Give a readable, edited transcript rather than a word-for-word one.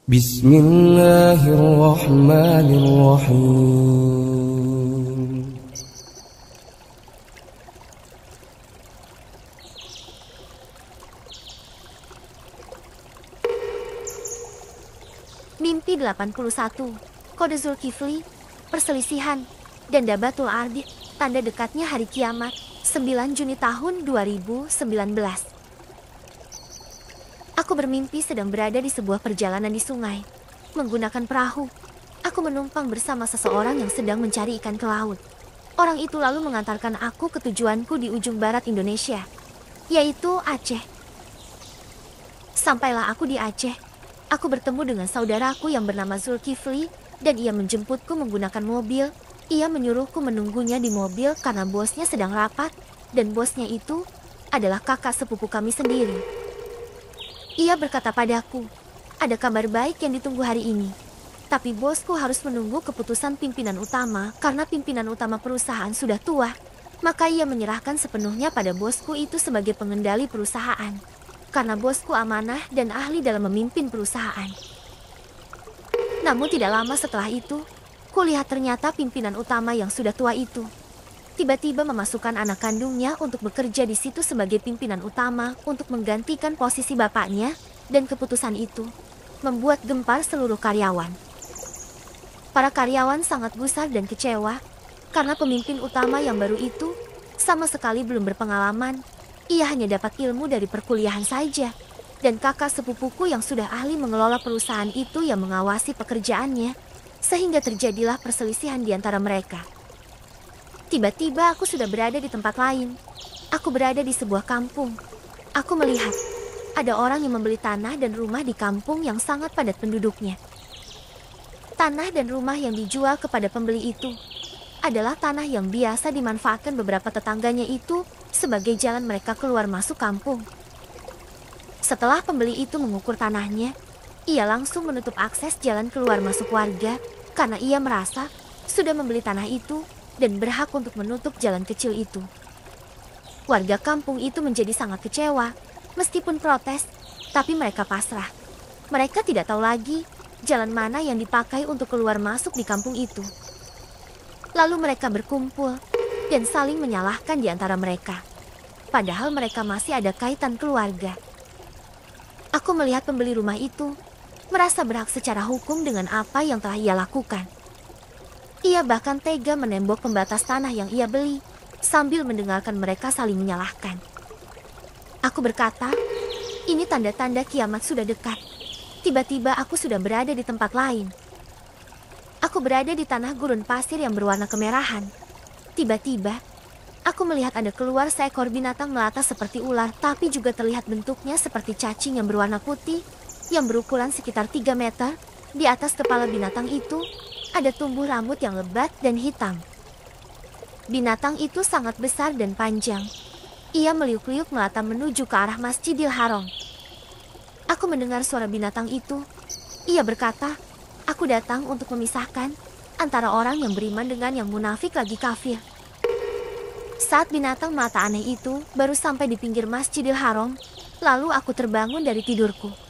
Bismillahirrahmanirrahim. Mimpi 81, Kode Zulkifli, perselisihan, dan Dabatul Ardi, tanda dekatnya hari kiamat, 9 Juni tahun 2019. Aku bermimpi sedang berada di sebuah perjalanan di sungai, menggunakan perahu. Aku menumpang bersama seseorang yang sedang mencari ikan ke laut. Orang itu lalu mengantarkan aku ke tujuanku di ujung barat Indonesia, yaitu Aceh. Sampailah aku di Aceh. Aku bertemu dengan saudaraku yang bernama Zulkifli dan ia menjemputku menggunakan mobil. Ia menyuruhku menunggunya di mobil karena bosnya sedang rapat dan bosnya itu adalah kakak sepupu kami sendiri. Ia berkata padaku, ada kabar baik yang ditunggu hari ini. Tapi bosku harus menunggu keputusan pimpinan utama karena pimpinan utama perusahaan sudah tua. Maka ia menyerahkan sepenuhnya pada bosku itu sebagai pengendali perusahaan. Karena bosku amanah dan ahli dalam memimpin perusahaan. Namun tidak lama setelah itu, kulihat ternyata pimpinan utama yang sudah tua itu tiba-tiba memasukkan anak kandungnya untuk bekerja di situ sebagai pimpinan utama untuk menggantikan posisi bapaknya, dan keputusan itu membuat gempar seluruh karyawan. Para karyawan sangat gusar dan kecewa karena pemimpin utama yang baru itu sama sekali belum berpengalaman. Ia hanya dapat ilmu dari perkuliahan saja, dan kakak sepupuku yang sudah ahli mengelola perusahaan itu yang mengawasi pekerjaannya, sehingga terjadilah perselisihan di antara mereka. Tiba-tiba aku sudah berada di tempat lain. Aku berada di sebuah kampung. Aku melihat ada orang yang membeli tanah dan rumah di kampung yang sangat padat penduduknya. Tanah dan rumah yang dijual kepada pembeli itu adalah tanah yang biasa dimanfaatkan beberapa tetangganya itu sebagai jalan mereka keluar masuk kampung. Setelah pembeli itu mengukur tanahnya, ia langsung menutup akses jalan keluar masuk warga karena ia merasa sudah membeli tanah itu dan berhak untuk menutup jalan kecil itu. Warga kampung itu menjadi sangat kecewa, meskipun protes, tapi mereka pasrah. Mereka tidak tahu lagi jalan mana yang dipakai untuk keluar masuk di kampung itu. Lalu mereka berkumpul dan saling menyalahkan di antara mereka. Padahal mereka masih ada kaitan keluarga. Aku melihat pembeli rumah itu merasa berhak secara hukum dengan apa yang telah ia lakukan. Ia bahkan tega menembok pembatas tanah yang ia beli sambil mendengarkan mereka saling menyalahkan. Aku berkata, ini tanda-tanda kiamat sudah dekat. Tiba-tiba aku sudah berada di tempat lain. Aku berada di tanah gurun pasir yang berwarna kemerahan. Tiba-tiba, aku melihat ada keluar seekor binatang melata seperti ular, tapi juga terlihat bentuknya seperti cacing yang berwarna putih, yang berukuran sekitar 3 meter. Di atas kepala binatang itu, ada tumbuh rambut yang lebat dan hitam. Binatang itu sangat besar dan panjang. Ia meliuk-liuk melata menuju ke arah Masjidil Haram. Aku mendengar suara binatang itu. Ia berkata, aku datang untuk memisahkan antara orang yang beriman dengan yang munafik lagi kafir. Saat binatang melata aneh itu baru sampai di pinggir Masjidil Haram, lalu aku terbangun dari tidurku.